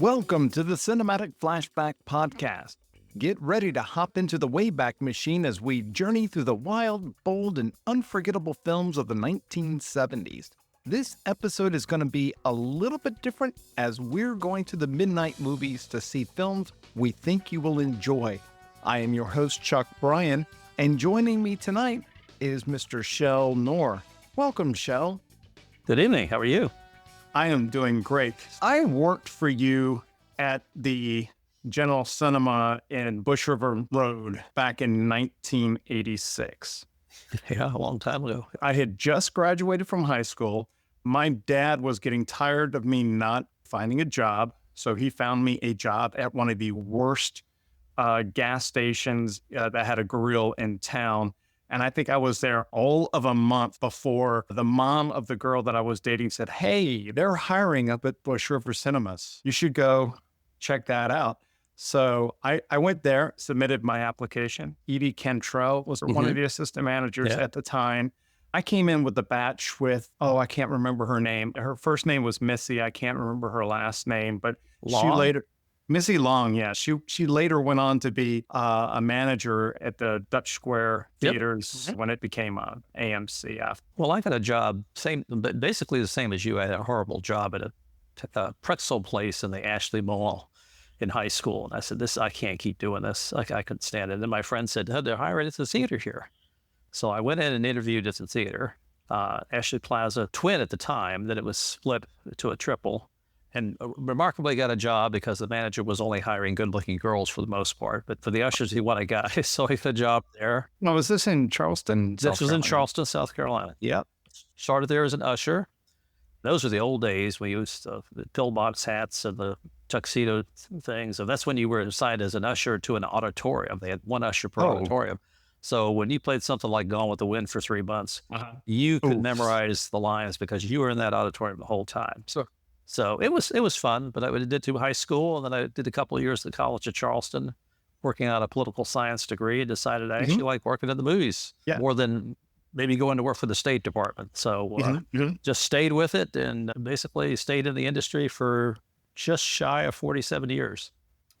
Welcome to the Cinematic Flashback Podcast. Get ready to hop into the Wayback Machine as we journey through the wild, bold, and unforgettable films of the 1970s. This episode is going to be a little bit different as we're going to the midnight movies to see films we think you will enjoy. I am your host, Chuck Bryan, and joining me tonight is Mr. Kjel Nore. Welcome, Kjel. Good evening. How are you? I am doing great. I worked for you at the General Cinema in Bush River Road back in 1986. Yeah, a long time ago. I had just graduated from high school. My dad was getting tired of me not finding a job, so he found me a job at one of the worst gas stations that had a grill in town. And I think I was there all of a month before the mom of the girl that I was dating said, "Hey, they're hiring up at Bush River Cinemas. You should go check that out." So I went there, submitted my application. Edie Cantrell was one of the assistant managers at the time. I came in with the batch with, I can't remember her name. Her first name was Missy. I can't remember her last name, but she later... Missy Long, yeah. She later went on to be a manager at the Dutch Square Theaters when it became AMC. Well, I got a job, basically the same as you. I had a horrible job at a pretzel place in the Ashley Mall in high school. And I said, I can't keep doing this. I couldn't stand it. And then my friend said, they're hiring at the theater here. So I went in and interviewed at the theater, Ashley Plaza, twin at the time. Then it was split to a triple. And remarkably got a job because the manager was only hiring good-looking girls for the most part. But for the ushers, he won a guy, so he got a job there. Now, was this in Charleston, This was in Charleston, South Carolina. Yep. Started there as an usher. Those were the old days. We used the pillbox hats and the tuxedo things. And that's when you were assigned as an usher to an auditorium. They had one usher per auditorium. So when you played something like Gone with the Wind for 3 months, you could memorize the lines because you were in that auditorium the whole time. So it was fun, but I did through high school, and then I did a couple of years at the College of Charleston, working on a political science degree, and decided I actually like working in the movies more than maybe going to work for the State Department. So just stayed with it and basically stayed in the industry for just shy of 47 years.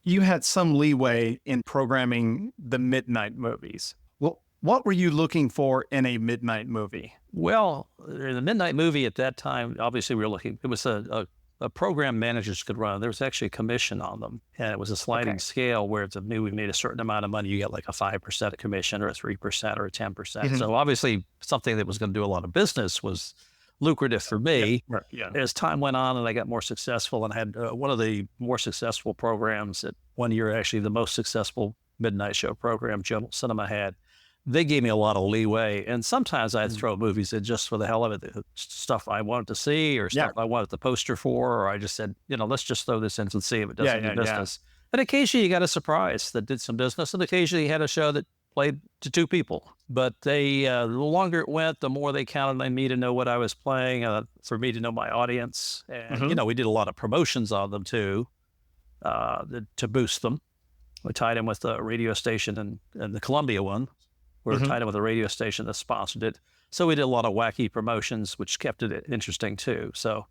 You had some leeway in programming the midnight movies. Well, what were you looking for in a midnight movie? Well, in the midnight movie at that time, obviously we were looking, it was a program managers could run. There was actually a commission on them. And it was a sliding scale where if the movie made a certain amount of money, you get like a 5% commission or a 3% or a 10%. So obviously something that was going to do a lot of business was lucrative for me. As time went on and I got more successful and had one of the more successful programs at one year, actually the most successful midnight show program General Cinema had. They gave me a lot of leeway, and sometimes I'd throw movies in just for the hell of it, stuff I wanted to see or stuff I wanted the poster for, or I just said, let's just throw this in and see if it doesn't do business. And occasionally you got a surprise that did some business, and occasionally you had a show that played to two people. But the longer it went, the more they counted on me to know what I was playing, for me to know my audience. And, we did a lot of promotions on them too, to boost them. We tied in with the radio station and the Columbia one. We were tied in with a radio station that sponsored it. So we did a lot of wacky promotions, which kept it interesting too. So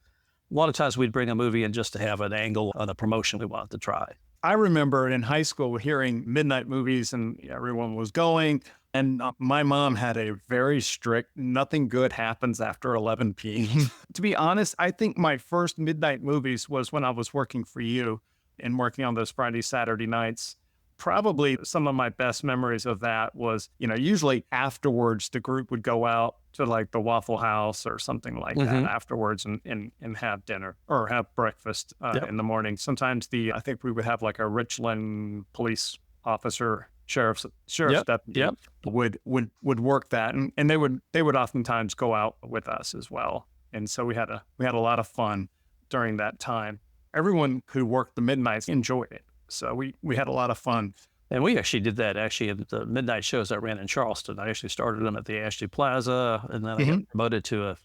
a lot of times we'd bring a movie in just to have an angle on a promotion we wanted to try. I remember in high school hearing midnight movies and everyone was going. And my mom had a very strict, nothing good happens after 11 p.m. To be honest, I think my first midnight movies was when I was working for you and working on those Friday, Saturday nights. Probably some of my best memories of that was, usually afterwards, the group would go out to like the Waffle House or something like that afterwards and have dinner or have breakfast in the morning. Sometimes I think we would have like a Richland police officer, sheriff's deputy would work that. And they would oftentimes go out with us as well. And so we had a lot of fun during that time. Everyone who worked the midnights enjoyed it. So we had a lot of fun. And we actually did that at the midnight shows I ran in Charleston. I actually started them at the Ashley Plaza, and then I got promoted to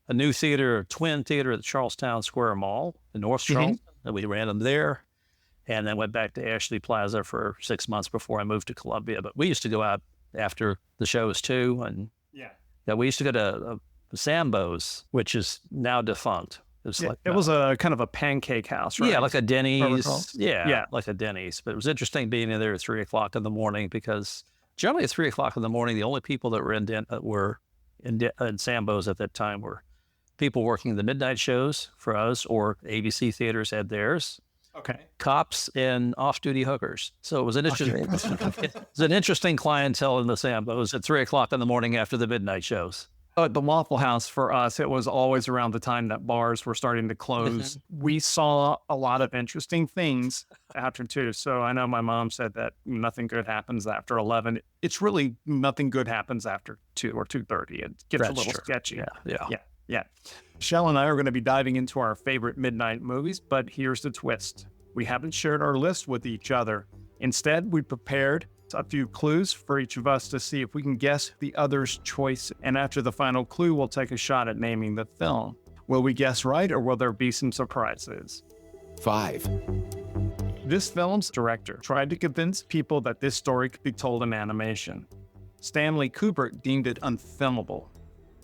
a new theater, a twin theater at the Charlestown Square Mall in North Charleston. And we ran them there, and then went back to Ashley Plaza for 6 months before I moved to Columbia. But we used to go out after the shows too. And we used to go to Sambo's, which is now defunct. It was a kind of a pancake house, right? Yeah, like a Denny's. Yeah. Like a Denny's. But it was interesting being in there at 3 o'clock in the morning because generally at 3 o'clock in the morning, the only people that were in Sambo's at that time were people working the midnight shows for us, or ABC theaters had theirs. Okay. Cops and off-duty hookers. So it was an interesting clientele in the Sambo's at 3 o'clock in the morning after the midnight shows. At the Waffle House, for us, it was always around the time that bars were starting to close. We saw a lot of interesting things after 2. So I know my mom said that nothing good happens after 11. It's really nothing good happens after 2 or 2:30. It gets a little sketchy. Yeah. Kjel and I are going to be diving into our favorite midnight movies, but here's the twist. We haven't shared our list with each other. Instead, we prepared a few clues for each of us to see if we can guess the other's choice. And after the final clue, we'll take a shot at naming the film. Will we guess right, or will there be some surprises? 5. This film's director tried to convince people that this story could be told in animation. Stanley Kubrick deemed it unfilmable.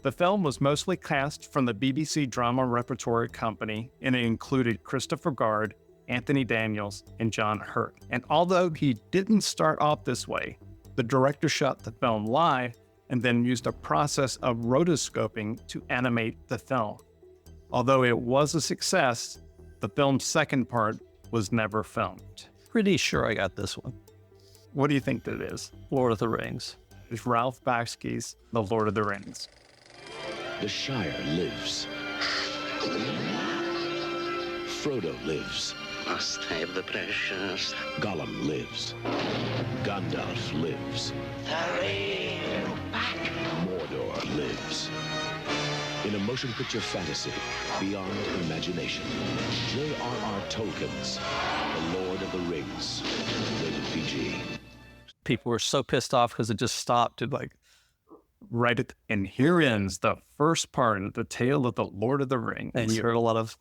The film was mostly cast from the BBC Drama Repertory Company, and it included Christopher Guard, Anthony Daniels, and John Hurt. And although he didn't start off this way, the director shot the film live and then used a process of rotoscoping to animate the film. Although it was a success, the film's second part was never filmed. Pretty sure I got this one. What do you think that is? Lord of the Rings. It's Ralph Bakshi's The Lord of the Rings. The Shire lives. Frodo lives. Must have the precious. Gollum lives. Gandalf lives. The ring back. Mordor lives. In a motion picture fantasy beyond imagination, J.R.R. Tolkien's The Lord of the Rings, rated PG. People were so pissed off because it just stopped at And here ends the first part of the tale of the Lord of the Rings. And you heard a lot of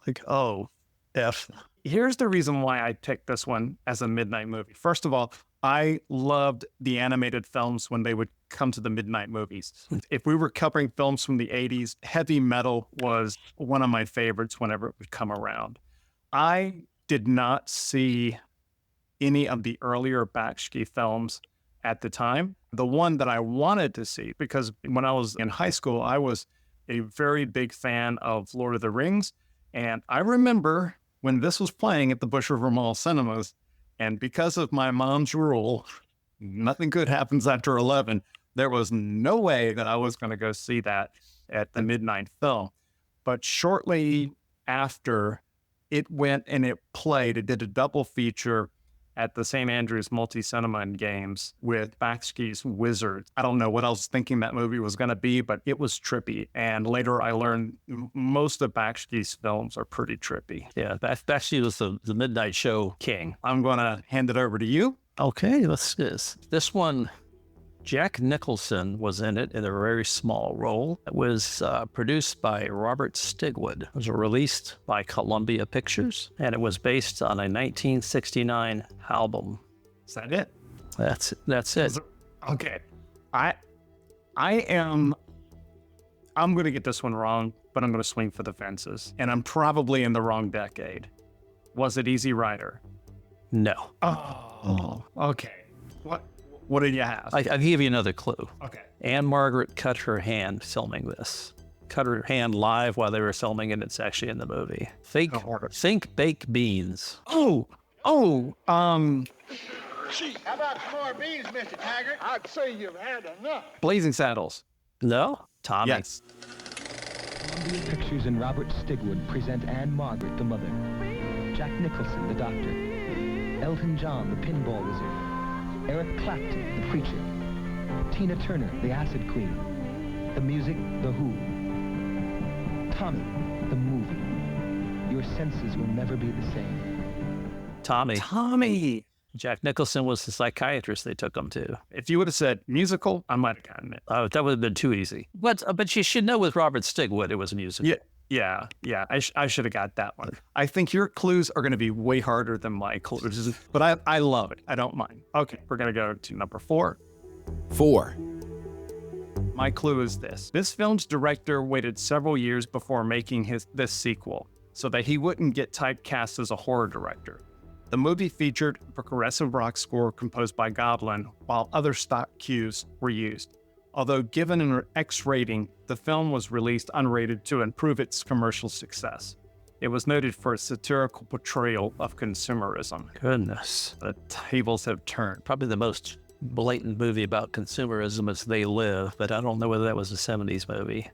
F. Here's the reason why I picked this one as a midnight movie. First of all, I loved the animated films when they would come to the midnight movies. If we were covering films from the 80s, heavy metal was one of my favorites whenever it would come around. I did not see any of the earlier Bakshi films at the time. The one that I wanted to see, because when I was in high school, I was a very big fan of Lord of the Rings. And I remember when this was playing at the Bush River Mall cinemas, and because of my mom's rule, nothing good happens after 11, there was no way that I was going to go see that at the midnight film. But shortly after, it went and it played. It did a double feature at the St. Andrews Multi-Cinema and Games with Bakshi's Wizard. I don't know what I was thinking that movie was going to be, but it was trippy. And later I learned most of Bakshi's films are pretty trippy. Yeah, Bakshi was the midnight show king. I'm going to hand it over to you. Okay, let's do this. This one, Jack Nicholson was in it in a very small role. It was produced by Robert Stigwood. It was released by Columbia Pictures, and it was based on a 1969 album. Is that it? That's it. Okay. I'm going to get this one wrong, but I'm going to swing for the fences. And I'm probably in the wrong decade. Was it Easy Rider? No. Oh. Okay. What did you have? I'll give you another clue. Okay. Anne Margaret cut her hand filming this. Cut her hand live while they were filming it. It's actually in the movie. Think baked beans. Gee, how about some more beans, Mr. Taggart? I'd say you've had enough. Blazing Saddles. No? Tommy. Yes. Columbia Pictures and Robert Stigwood present Anne Margaret, the mother. Jack Nicholson, the doctor. Elton John, the pinball wizard. Eric Clapton, the preacher. Tina Turner, the acid queen. The music, The Who. Tommy, the movie. Your senses will never be the same. Tommy. Jack Nicholson was the psychiatrist they took him to. If you would have said musical, I might have gotten it. That would have been too easy. But you should know with Robert Stigwood, it was a musical. Yeah. I should have got that one. I think your clues are going to be way harder than my clues, but I love it. I don't mind. Okay, we're going to go to number 4. 4. My clue is this. This film's director waited several years before making this sequel. so that he wouldn't get typecast as a horror director. The movie featured a progressive rock score composed by Goblin, while other stock cues were used. Although given an X rating, the film was released unrated to improve its commercial success. It was noted for its satirical portrayal of consumerism. Goodness. The tables have turned. Probably the most blatant movie about consumerism is They Live, but I don't know whether that was a 70s movie.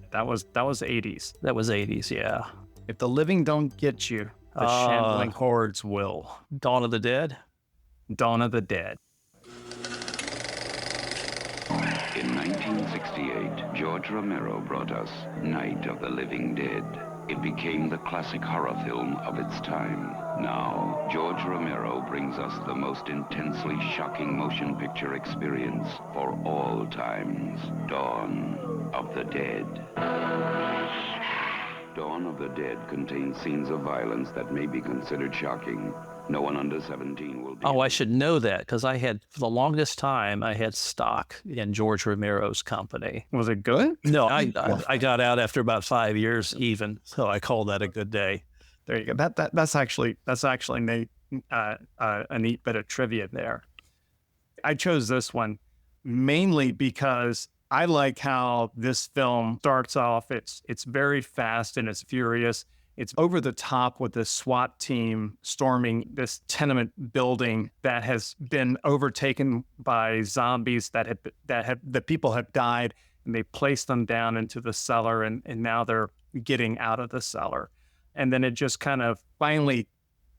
That was 80s. That was 80s, yeah. If the living don't get you, the shambling hordes will. Dawn of the Dead? Dawn of the Dead. In 1968, George Romero brought us Night of the Living Dead. It became the classic horror film of its time. Now, George Romero brings us the most intensely shocking motion picture experience for all times. Dawn of the Dead. Dawn of the Dead contains scenes of violence that may be considered shocking. No one under 17 will be... Oh, I should know that, because I had, for the longest time, I had stock in George Romero's company. Was it good? No, I got out after about 5 years even, so I call that a good day. There you go. That's actually Nate, a neat bit of trivia there. I chose this one mainly because I like how this film starts off. It's very fast and it's furious. It's over the top with the SWAT team storming this tenement building that has been overtaken by zombies that people have died, and they placed them down into the cellar, and now they're getting out of the cellar. And then it just kind of finally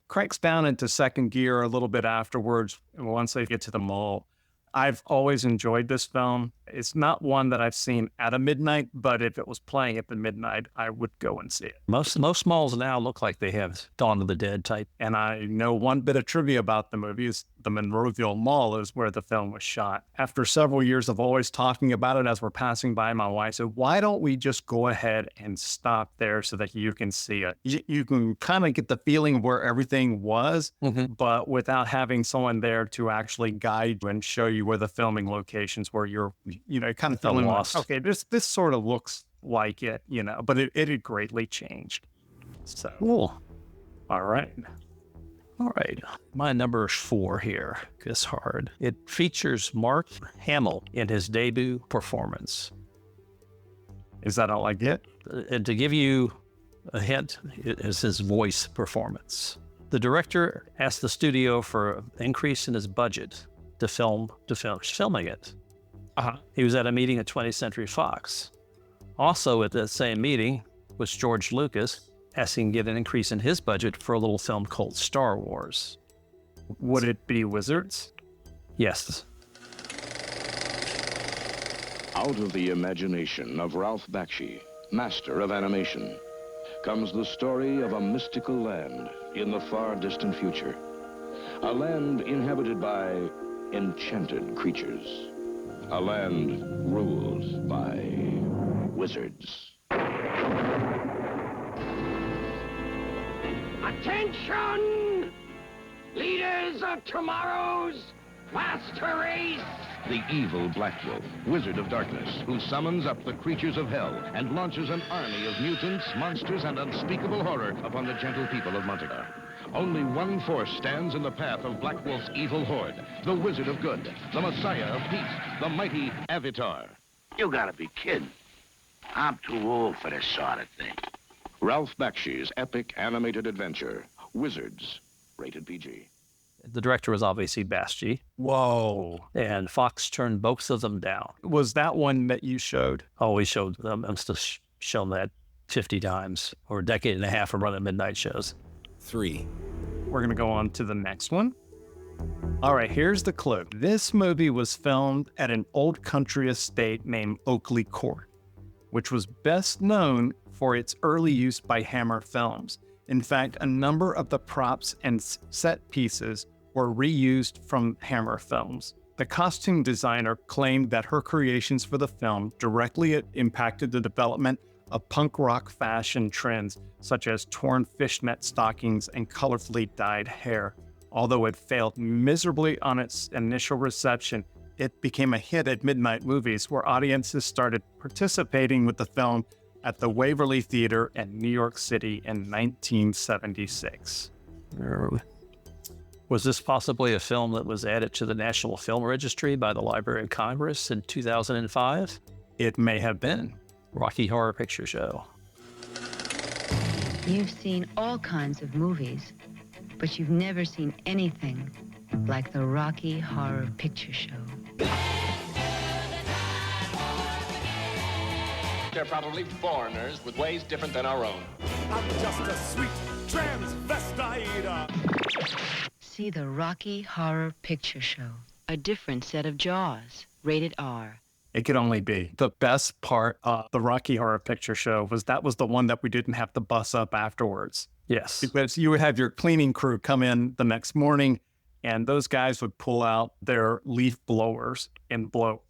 cranks down into second gear a little bit afterwards once they get to the mall. I've always enjoyed this film. It's not one that I've seen at a midnight, but if it was playing at the midnight, I would go and see it. Most malls now look like they have Dawn of the Dead type. And I know one bit of trivia about the movie is the Monroeville Mall is where the film was shot. After several years of always talking about it as we're passing by, my wife said, why don't we just go ahead and stop there so that you can see it? You can kind of get the feeling of where everything was, but without having someone there to actually guide you and show you where the filming locations where you're, kind of feeling lost. Like, okay, this sort of looks like it, but it had greatly changed. So, cool. All right. My number 4 here is hard. It features Mark Hamill in his debut performance. Is that all I get? And to give you a hint, it is his voice performance. The director asked the studio for an increase in his budget to finish filming it. He was at a meeting at 20th Century Fox. Also at that same meeting was George Lucas asking to get an increase in his budget for a little film called Star Wars. Would it be Wizards? Yes. Out of the imagination of Ralph Bakshi, master of animation, comes the story of a mystical land in the far distant future. A land inhabited by enchanted creatures. A land ruled by wizards. Attention! Leaders of tomorrow's master race! The evil Black Wolf, wizard of darkness, who summons up the creatures of hell and launches an army of mutants, monsters, and unspeakable horror upon the gentle people of Montaga. Only one force stands in the path of Black Wolf's evil horde, the Wizard of Good, the Messiah of Peace, the mighty Avatar. You gotta be kidding. I'm too old for this sort of thing. Ralph Bakshi's epic animated adventure, Wizards, rated PG. The director was obviously Bakshi, Whoa. and Fox turned both of them down. Was that one that you showed? Oh, we showed them. I'm still shown that 50 times, or a decade and a half of running midnight shows. 3. We're going to go on to the next one. All right, here's the clue. This movie was filmed at an old country estate named Oakley Court, which was best known for its early use by Hammer Films. In fact, a number of the props and set pieces were reused from Hammer Films. The costume designer claimed that her creations for the film directly impacted the development of punk rock fashion trends, such as torn fishnet stockings and colorfully dyed hair. Although it failed miserably on its initial reception, it became a hit at midnight movies, where audiences started participating with the film at the Waverly Theater in New York City in 1976. Was this possibly a film that was added to the National Film Registry by the Library of Congress in 2005? It may have been. Rocky Horror Picture Show. You've seen all kinds of movies, but you've never seen anything like the Rocky Horror Picture Show. They're probably foreigners with ways different than our own. I'm just a sweet transvestite. See the Rocky Horror Picture Show. A different set of Jaws. Rated R. It could only be. The best part of the Rocky Horror Picture Show was that was the one that we didn't have to bus up afterwards. Yes. Because you would have your cleaning crew come in the next morning, and those guys would pull out their leaf blowers and blow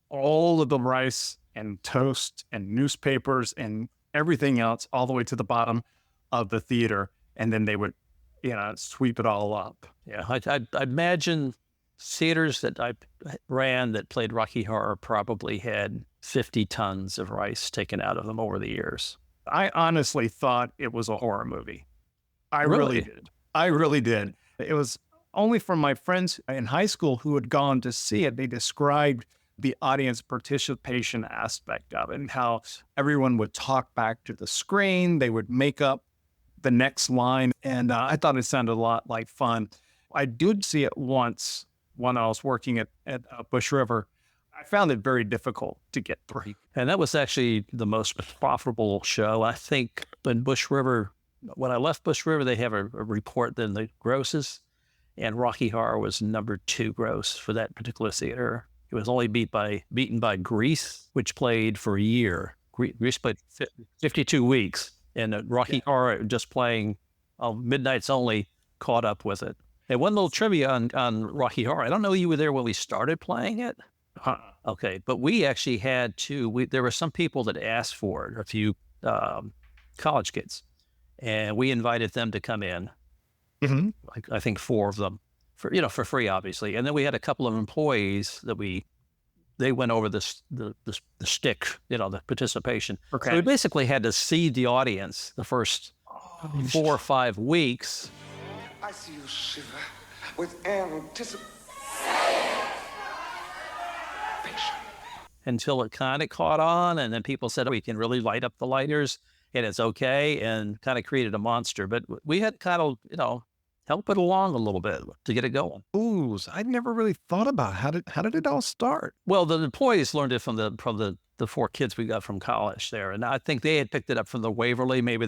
all of the rice and toast and newspapers and everything else all the way to the bottom of the theater. And then they would, sweep it all up. Yeah, I imagine theaters that I ran that played Rocky Horror probably had 50 tons of rice taken out of them over the years. I honestly thought it was a horror movie. I really did. I really did. It was only from my friends in high school who had gone to see it. They described the audience participation aspect of it and how everyone would talk back to the screen. They would make up the next line. And I thought it sounded a lot like fun. I did see it once when I was working at Bush River. I found it very difficult to get through. And that was actually the most profitable show. I think in Bush River, when I left Bush River, they have a report then the grosses, and Rocky Horror was number 2 gross for that particular theater. It was only beaten by Grease, which played for a year. Grease played 52 weeks, and Rocky Horror just playing midnights only caught up with it. And one little trivia on Rocky Horror. I don't know you were there when we started playing it. Okay, but we actually had to, there were some people that asked for it, a few college kids, and we invited them to come in. Mm-hmm. I think 4 of them, for free, obviously. And then we had a couple of employees that they went over the shtick, the participation. Okay. So we basically had to seed the audience the first 4 or 5 weeks. I see you shiver with anticipation. Until it kind of caught on, and then people said, we can really light up the lighters, and it's okay, and kind of created a monster. But we had kind of, help it along a little bit to get it going. Ooh, so I'd never really thought about how did it all start? Well, the employees learned it from the 4 kids we got from college there, and I think they had picked it up from the Waverly. Maybe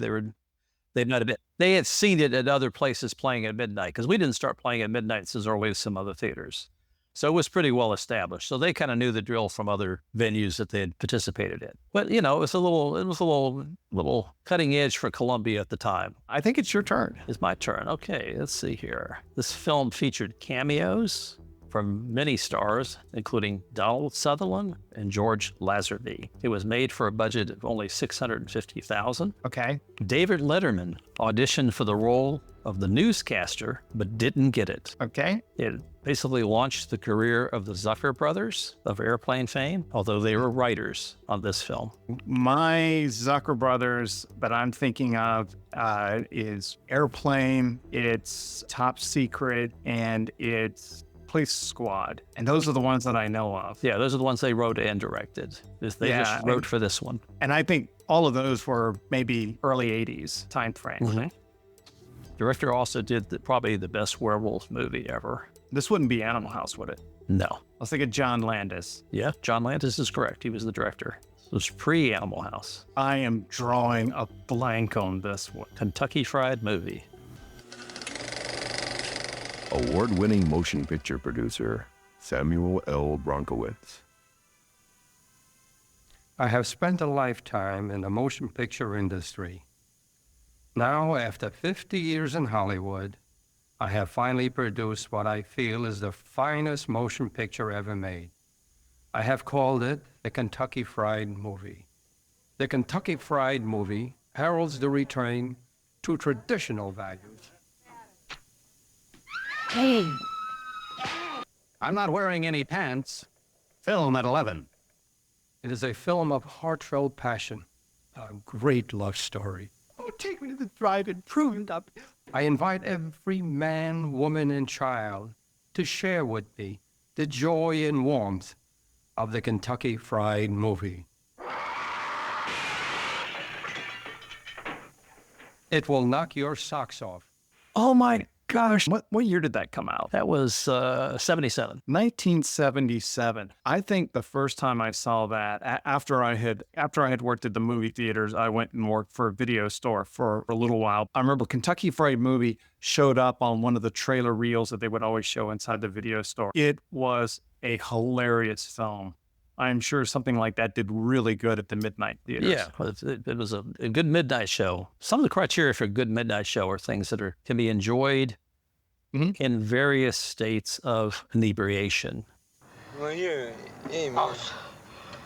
they had seen it at other places playing at midnight, because we didn't start playing at midnight since always some other theaters. So it was pretty well established. So they kind of knew the drill from other venues that they had participated in. But it was a little cutting edge for Columbia at the time. I think it's your turn. It's my turn. Okay, let's see here. This film featured cameos from many stars, including Donald Sutherland and George Lazenby. It was made for a budget of only $650,000. Okay. David Letterman auditioned for the role of the newscaster, but didn't get it. Okay. It basically launched the career of the Zucker brothers of airplane fame, although they were writers on this film. My Zucker brothers that I'm thinking of is Airplane, it's Top Secret, and it's Police Squad. And those are the ones that I know of. Yeah, those are the ones they wrote and directed. They just wrote for this one. And I think all of those were maybe early 80s time frame. Mm-hmm. Director also did probably the best werewolf movie ever. This wouldn't be Animal House, would it? No. I was thinking John Landis. Yeah, John Landis is correct. He was the director. It was pre-Animal House. I am drawing a blank on this one. Kentucky Fried Movie. Award-winning motion picture producer, Samuel L. Bronkowitz. I have spent a lifetime in the motion picture industry. Now, after 50 years in Hollywood, I have finally produced what I feel is the finest motion picture ever made. I have called it the Kentucky Fried Movie. The Kentucky Fried Movie heralds the return to traditional values. Hey! I'm not wearing any pants. Film at 11. It is a film of heartfelt passion, A great love story. Oh, take me to the drive-in, prove it up. I invite every man, woman, and child to share with me the joy and warmth of the Kentucky Fried Movie. It will knock your socks off. Oh my gosh. What year did that come out? That was 77. 1977. I think the first time I saw that, after I had worked at the movie theaters, I went and worked for a video store for a little while. I remember Kentucky Fried Movie showed up on one of the trailer reels that they would always show inside the video store. It was a hilarious film. I'm sure something like that did really good at the midnight theaters. Yeah, it was a good midnight show. Some of the criteria for a good midnight show are things that can be enjoyed in various states of inebriation. Well, hey, man.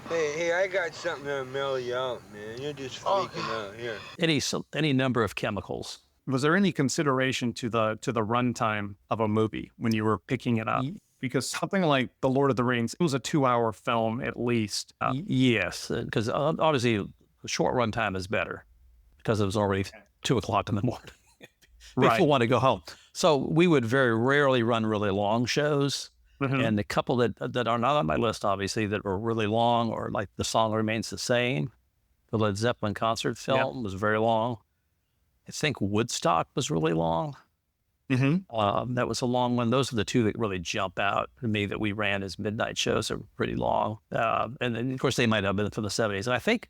Hey, I got something that'll mellow you out, man. You're just freaking out here. Any number of chemicals. Was there any consideration to the runtime of a movie when you were picking it up? Because something like The Lord of the Rings, it was a 2-hour film at least. Yes, because obviously the short run time is better because it was already 2 o'clock in the morning. People want to go home. So we would very rarely run really long shows. And the couple that are not on my list, obviously, that were really long, or like The Song Remains the Same, the Led Zeppelin concert film was very long. I think Woodstock was really long. That was a long one. Those are the two that really jump out to me that we ran as midnight shows. Are pretty long. And then, of course, they might have been from the 70s. And I think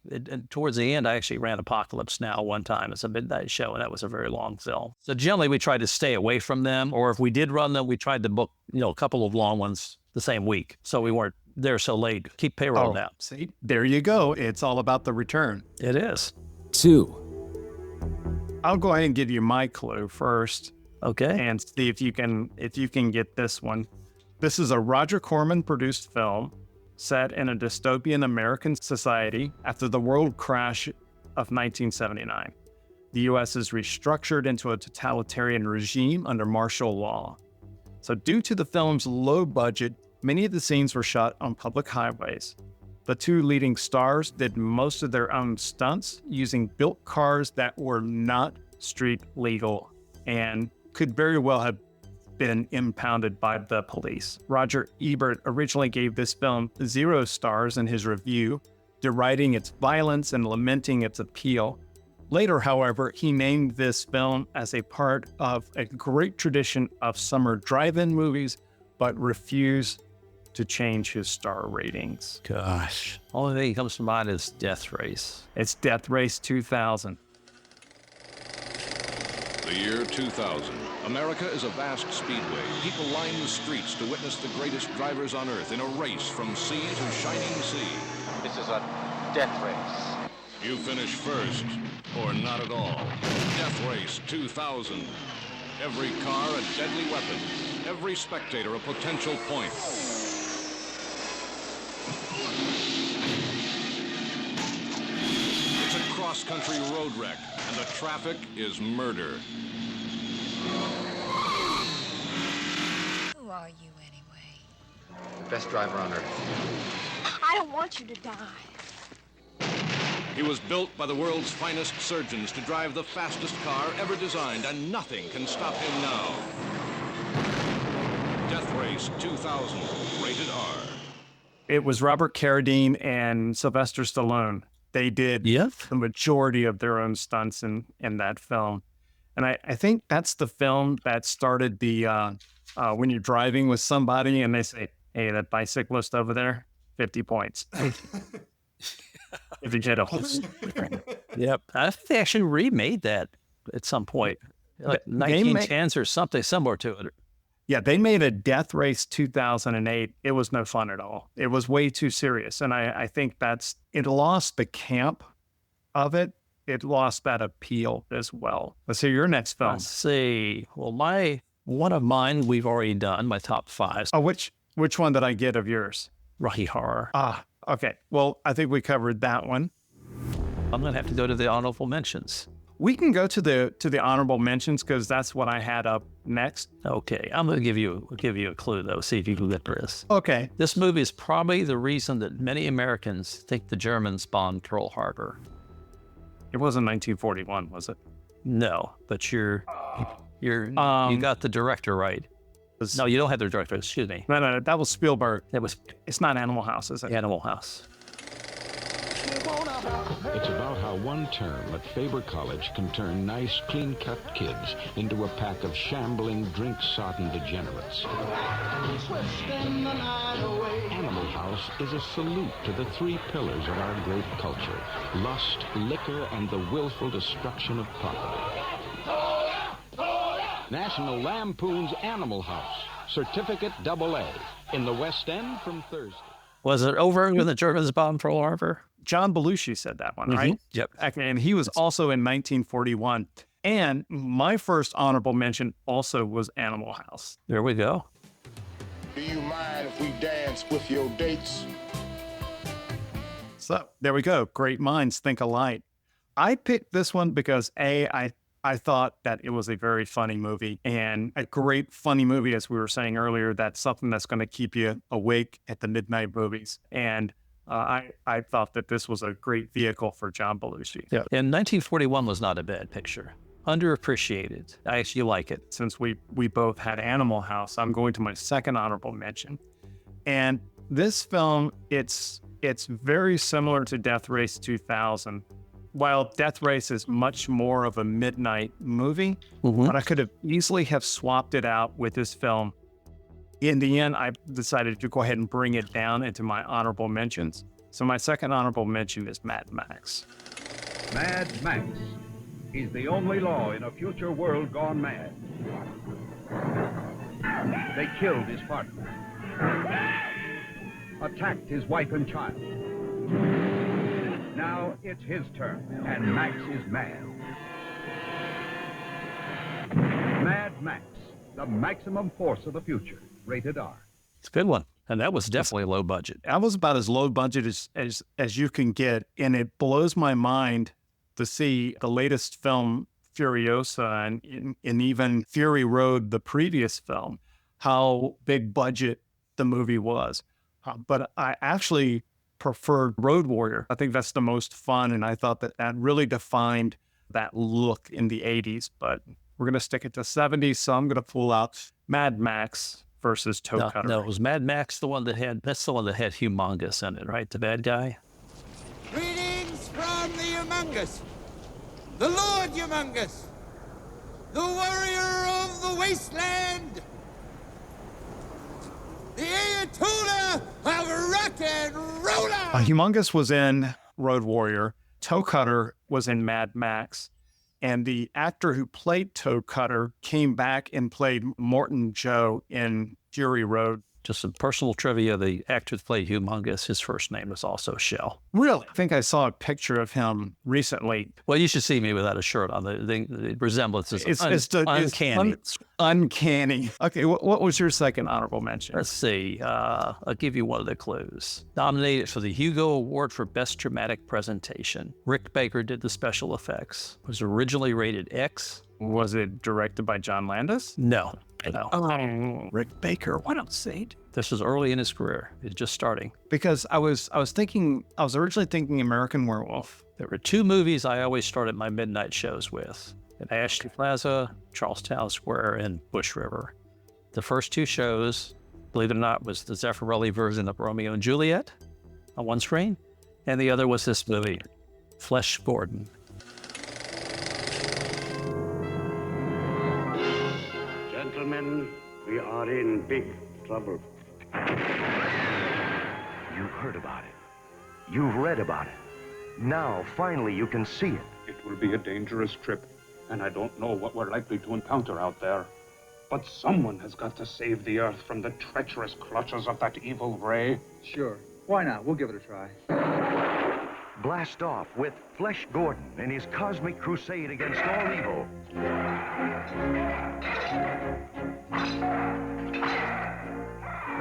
towards the end, I actually ran Apocalypse Now one time as a midnight show, and that was a very long film. So generally, we tried to stay away from them. Or if we did run them, we tried to book a couple of long ones the same week. So we weren't there so late. Keep payroll down. See, there you go. It's all about the return. It is. 2. I'll go ahead and give you my clue first. Okay. And see if you can get this one. This is a Roger Corman produced film set in a dystopian American society after the world crash of 1979. The U.S. is restructured into a totalitarian regime under martial law. So due to the film's low budget, many of the scenes were shot on public highways. The two leading stars did most of their own stunts using built cars that were not street legal and could very well have been impounded by the police. Roger Ebert originally gave this film 0 stars in his review, deriding its violence and lamenting its appeal. Later, however, he named this film as a part of a great tradition of summer drive-in movies, but refused to change his star ratings. Gosh. Only thing that comes to mind is Death Race. It's Death Race 2000. The year 2000. America is a vast speedway. People line the streets to witness the greatest drivers on earth in a race from sea to shining sea. This is a death race. You finish first, or not at all. Death Race 2000. Every car a deadly weapon. Every spectator a potential point. It's a cross-country road wreck, and the traffic is murder. Who are you, anyway? The best driver on earth. I don't want you to die. He was built by the world's finest surgeons to drive the fastest car ever designed, and nothing can stop him now. Death Race 2000, rated R. It was Robert Carradine and Sylvester Stallone. They did the majority of their own stunts in that film. And I think that's the film that started the, when you're driving with somebody and they say, hey, that bicyclist over there, 50 points. If you hit a horse. Yep. I think they actually remade that at some point, like 1910s or something similar to it. Yeah, they made a Death Race 2008. It was no fun at all. It was way too serious. And I think it lost the camp of it. It lost that appeal as well. Let's hear your next film. Let's see. Well, one of mine we've already done, my top 5. Oh, which one did I get of yours? Rocky Horror. Ah, okay. Well, I think we covered that one. I'm going to have to go to the honorable mentions. We can go to the honorable mentions because that's what I had up next. Okay, I'm going to give you a clue though. See if you can get this. Okay. This movie is probably the reason that many Americans think the Germans bombed Pearl Harbor. It wasn't 1941, was it? No, but you got the director right. No, you don't have the director. Excuse me. No, that was Spielberg. It's not Animal House, is it? Animal House. It's about how one term at Faber College can turn nice, clean-cut kids into a pack of shambling, drink-sodden degenerates. Animal House is a salute to the three pillars of our great culture: lust, liquor, and the willful destruction of property. National Lampoon's Animal House, Certificate AA, in the West End from Thursday. Was it over when the Germans bombed Pearl Harbor? John Belushi said that one, right? Yep. And he was also in 1941. And my first honorable mention also was Animal House. There we go. Do you mind if we dance with your dates? So there we go. Great minds think alike. I picked this one because I thought that it was a very funny movie, and a great funny movie, as we were saying earlier, that's something that's going to keep you awake at the midnight movies. And I thought that this was a great vehicle for John Belushi. Yeah. And 1941 was not a bad picture. Underappreciated. I actually like it. Since we both had Animal House, I'm going to my second honorable mention. And this film, it's very similar to Death Race 2000. While Death Race is much more of a midnight movie, but I could have easily have swapped it out with this film. In the end, I decided to go ahead and bring it down into my honorable mentions. So my second honorable mention is Mad Max. Mad Max. He's the only law in a future world gone mad. They killed his partner. Attacked his wife and child. Now it's his turn, and Max is mad. Mad Max, the maximum force of the future. Rated R. It's a good one. And that was definitely low budget. That was about as low budget as you can get. And it blows my mind to see the latest film, Furiosa, and even Fury Road, the previous film, how big budget the movie was. But I actually preferred Road Warrior. I think that's the most fun, and I thought that really defined that look in the 80s. But we're going to stick it to 70s, so I'm going to pull out Mad Max versus Toe Cutter. No, it was Mad Max, that's the one that had Humongous in it, right? The bad guy? Greetings from the Humongous, the Lord Humongous, the warrior of the wasteland, the Ayatollah of rock and roller. Humongous was in Road Warrior. Toe Cutter was in Mad Max. And the actor who played Toe Cutter came back and played Morton Joe in Fury Road. Just some personal trivia. The actor that played Humongous, his first name was also Kjel. Really? I think I saw a picture of him recently. Well, you should see me without a shirt on. The resemblance is uncanny. Uncanny. Okay, what was your second honorable mention? Let's see. I'll give you one of the clues. Nominated for the Hugo Award for Best Dramatic Presentation. Rick Baker did the special effects. It was originally rated X. Was it directed by John Landis? No. Rick Baker, what else, Saint? This was early in his career. He was just starting. Because I was originally thinking American Werewolf. There were two movies I always started my midnight shows with: at Ashley Plaza, Charlestown Square, and Bush River. The first two shows, believe it or not, was the Zeffirelli version of Romeo and Juliet on one screen, and the other was this movie, Flesh Gordon. Gentlemen, we are in big trouble. You've heard about it. You've read about it. Now, finally, you can see it. It will be a dangerous trip, and I don't know what we're likely to encounter out there. But someone has got to save the Earth from the treacherous clutches of that evil ray. Sure. Why not? We'll give it a try. Blast off with Flesh Gordon and his cosmic crusade against all evil.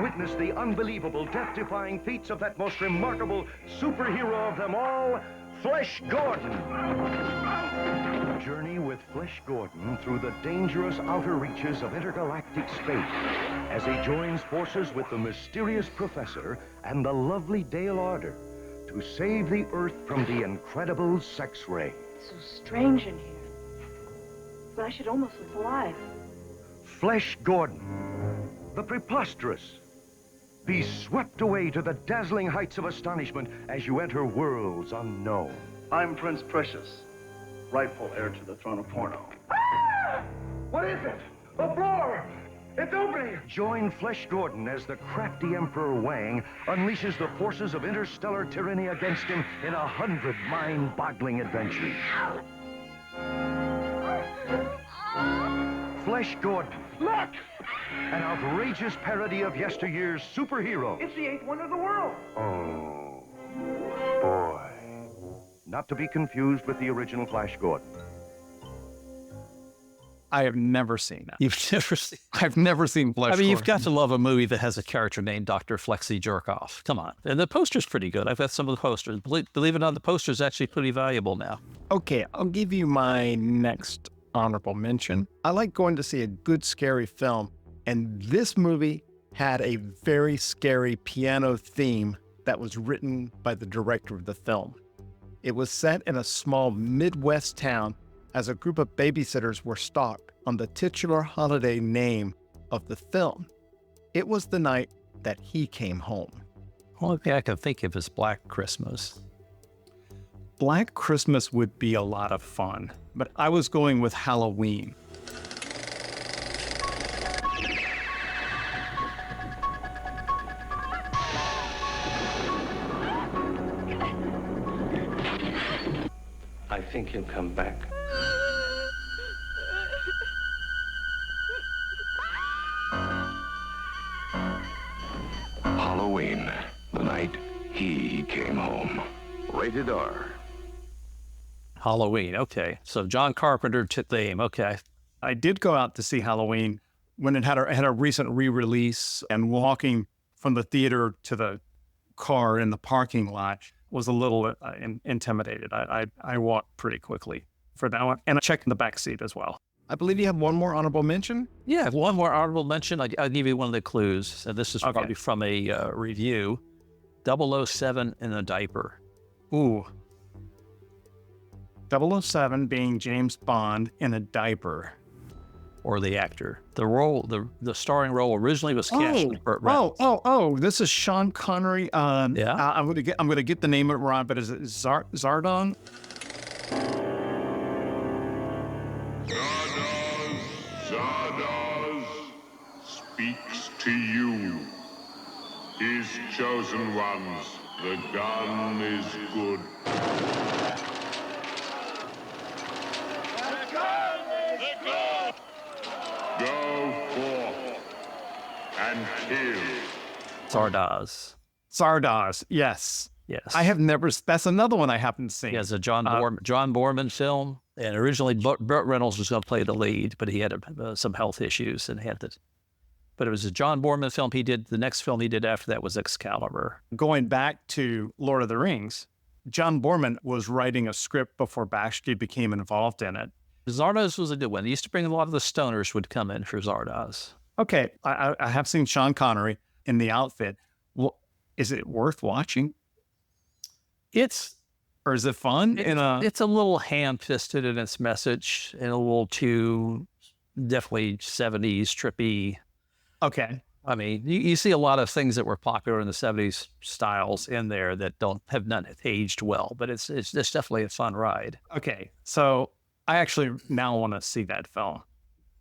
Witness the unbelievable, death-defying feats of that most remarkable superhero of them all, Flesh Gordon. Journey with Flesh Gordon through the dangerous outer reaches of intergalactic space as he joins forces with the mysterious Professor and the lovely Dale Arder to save the Earth from the incredible sex ray. It's so strange in here. Flesh, it almost looks alive. Flesh Gordon, the preposterous. Be swept away to the dazzling heights of astonishment as you enter worlds unknown. I'm Prince Precious, rightful heir to the throne of porno. What is it? The floor! It's opening! Join Flesh Gordon as the crafty Emperor Wang unleashes the forces of interstellar tyranny against him in 100 mind-boggling adventures. Flesh Gordon. Look! An outrageous parody of yesteryear's superhero. It's the 8th wonder of the world. Oh, boy. Not to be confused with the original Flash Gordon. I have never seen that. You've never seen? I've never seen Flesh Gordon. You've got to love a movie that has a character named Dr. Flexi Jerkoff. Come on. And the poster's pretty good. I've got some of the posters. Believe it or not, the poster's actually pretty valuable now. Okay, I'll give you my next honorable mention. I like going to see a good scary film, and this movie had a very scary piano theme that was written by the director of the film. It was set in a small Midwest town as a group of babysitters were stalked on the titular holiday name of the film. It was the night that he came home. Only thing I can think of is Black Christmas. Black Christmas would be a lot of fun, but I was going with Halloween. I think he'll come back. Halloween, the night he came home. Rated R. Halloween, okay. So John Carpenter took the aim, okay. I did go out to see Halloween when it had a recent re-release, and walking from the theater to the car in the parking lot was a little intimidated. I walked pretty quickly for that one, and I checked in the back seat as well. I believe you have one more honorable mention? Yeah, one more honorable mention. I'll give you one of the clues. And this is probably from a review. 007 in a diaper. Ooh. 007 being James Bond in a diaper. Or the actor. The role, the starring role originally was cast with Burt Reynolds. This is Sean Connery. Yeah. I'm gonna get the name of it wrong, but is it Zardon? Zardoz speaks to you. His chosen ones, the gun is good. Go forth and kill. Zardoz, yes. Yes. I have never, that's another one I haven't seen. Yeah, it's a John Borman film. And originally Burt Reynolds was going to play the lead, but he had some health issues and had to. But it was a John Borman film he did. The next film he did after that was Excalibur. Going back to Lord of the Rings, John Borman was writing a script before Bakshi became involved in it. Zardoz was a good one. He used to bring a lot of the stoners would come in for Zardoz. Okay, I have seen Sean Connery in the outfit. Well, is it worth watching? Or is it fun? It's a little ham-fisted in its message and a little too definitely 70s trippy. Okay. I mean, you see a lot of things that were popular in the 70s styles in there that have not aged well, but it's definitely a fun ride. Okay, so I actually now want to see that film.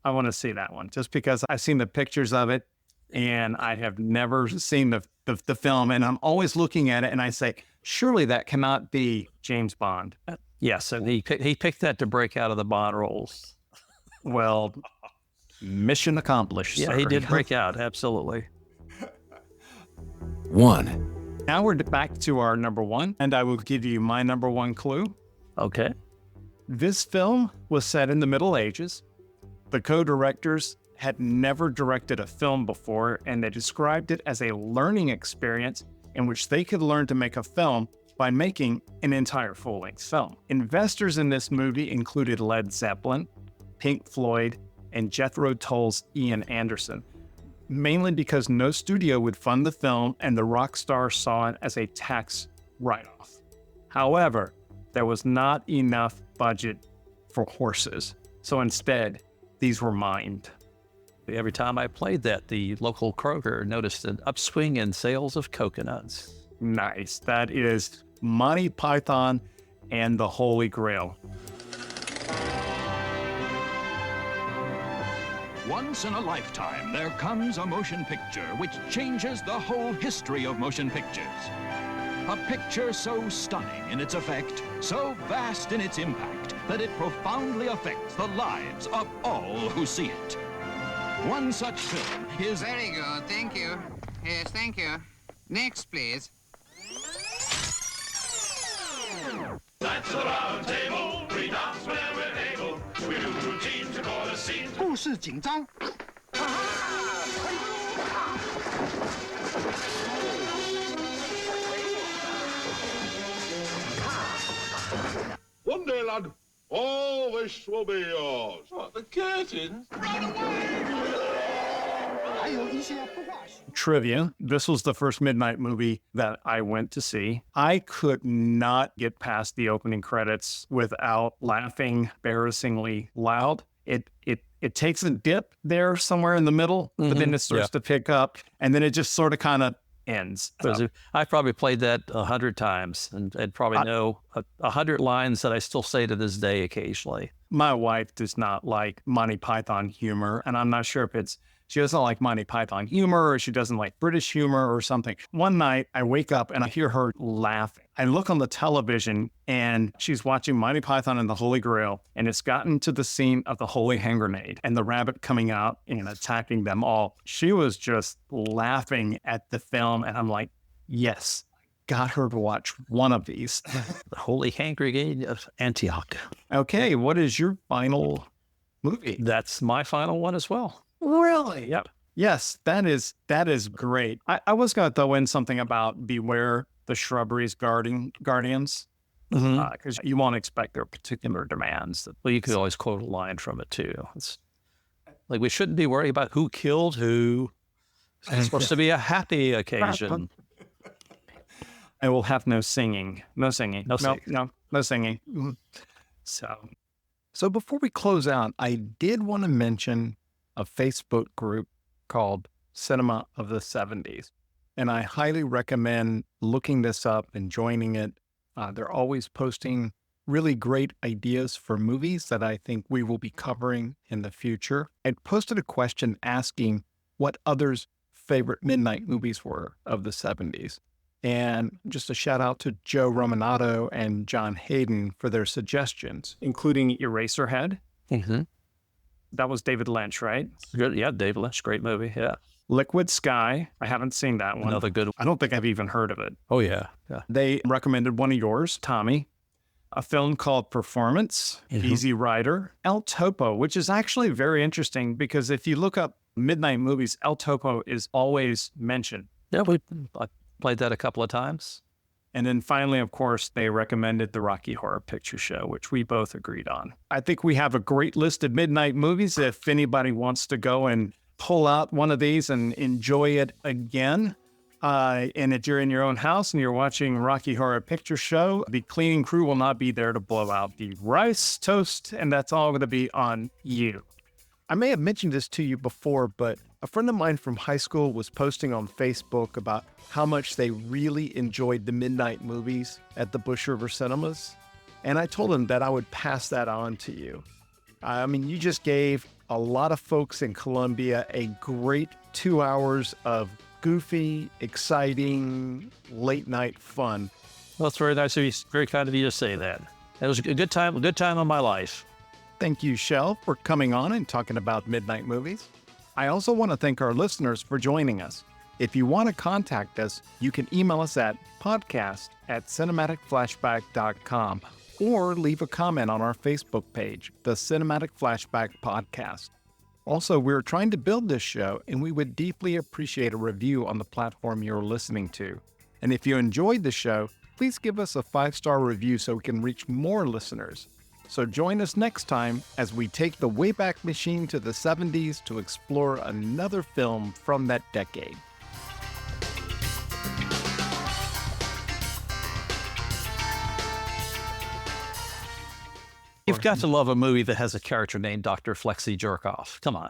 I want to see that one just because I've seen the pictures of it and I have never seen the film, and I'm always looking at it and I say, surely that cannot be James Bond. Yes, and he picked that to break out of the Bond roles. Well, mission accomplished. Yeah, sir. he did break out, absolutely. 1. Now we're back to our number one, and I will give you my number one clue. Okay. This film was set in the Middle Ages. The co-directors had never directed a film before, and they described it as a learning experience in which they could learn to make a film by making an entire full-length film. Investors in this movie included Led Zeppelin, Pink Floyd, and Jethro Tull's Ian Anderson, mainly because no studio would fund the film and the rock star saw it as a tax write-off. However, there was not enough budget for horses. So instead, these were mined. Every time I played that, the local Kroger noticed an upswing in sales of coconuts. Nice. That is Monty Python and the Holy Grail. Once in a lifetime, there comes a motion picture which changes the whole history of motion pictures. A picture so stunning in its effect, so vast in its impact, that it profoundly affects the lives of all who see it. One such film is... Very good, thank you. Yes, thank you. Next, please. That's the round table, we dance when we're able. We do routines, we call a scene. 故事紧张。 One day, lad, all this will be yours. What, the curtains? Run away! Trivia. This was the first midnight movie that I went to see. I could not get past the opening credits without laughing embarrassingly loud. It takes a dip there somewhere in the middle, but then it starts to pick up, and then it just sort of kind of ends. I probably played that 100 times and probably know 100 lines that I still say to this day occasionally. My wife does not like Monty Python humor, and I'm not sure if she doesn't like Monty Python humor or she doesn't like British humor or something. One night I wake up and I hear her laughing. I look on the television and she's watching Monty Python and the Holy Grail, and it's gotten to the scene of the holy hand grenade and the rabbit coming out and attacking them all. She was just laughing at the film, and I'm like, yes, got her to watch one of these. The Holy Hand Grenade of Antioch. Okay, what is your final movie? That's my final one as well. Really? Yep. Yes, that is great. I was going to throw in something about Beware the Shrubbery's Guardians, because you won't expect their particular demands. Well, you could always quote a line from it too. It's like, we shouldn't be worried about who killed who. It's supposed to be a happy occasion. I will have no singing. No singing. No singing. No singing. So before we close out, I did want to mention a Facebook group called Cinema of the 70s. And I highly recommend looking this up and joining it. They're always posting really great ideas for movies that I think we will be covering in the future. I posted a question asking what others' favorite midnight movies were of the 70s. And just a shout out to Joe Romanato and John Hayden for their suggestions, including Eraserhead. Mm-hmm. That was David Lynch, right? Good. Yeah, David Lynch. Great movie. Yeah. Liquid Sky. I haven't seen that one. Another good one. I don't think I've even heard of it. Oh, yeah. They recommended one of yours, Tommy. A film called Performance, Easy Rider, El Topo, which is actually very interesting because if you look up midnight movies, El Topo is always mentioned. Yeah, I played that a couple of times. And then finally, of course, they recommended the Rocky Horror Picture Show, which we both agreed on. I think we have a great list of midnight movies. If anybody wants to go and pull out one of these and enjoy it again, and if you're in your own house and you're watching Rocky Horror Picture Show, the cleaning crew will not be there to blow out the rice toast, and that's all going to be on you. I may have mentioned this to you before, but a friend of mine from high school was posting on Facebook about how much they really enjoyed the midnight movies at the Bush River Cinemas. And I told him that I would pass that on to you. I mean, you just gave a lot of folks in Columbia a great 2 hours of goofy, exciting, late night fun. Well, it's very nice of you, very kind of you to say that. It was a good time of my life. Thank you, Kjel, for coming on and talking about midnight movies. I also want to thank our listeners for joining us. If you want to contact us, you can email us at podcast@cinematicflashback.com or leave a comment on our Facebook page, the Cinematic Flashback Podcast. Also, we're trying to build this show, and we would deeply appreciate a review on the platform you're listening to. And if you enjoyed the show, please give us a 5-star review so we can reach more listeners. So join us next time as we take the Wayback Machine to the 70s to explore another film from that decade. You've got to love a movie that has a character named Dr. Flexi Jerkoff. Come on.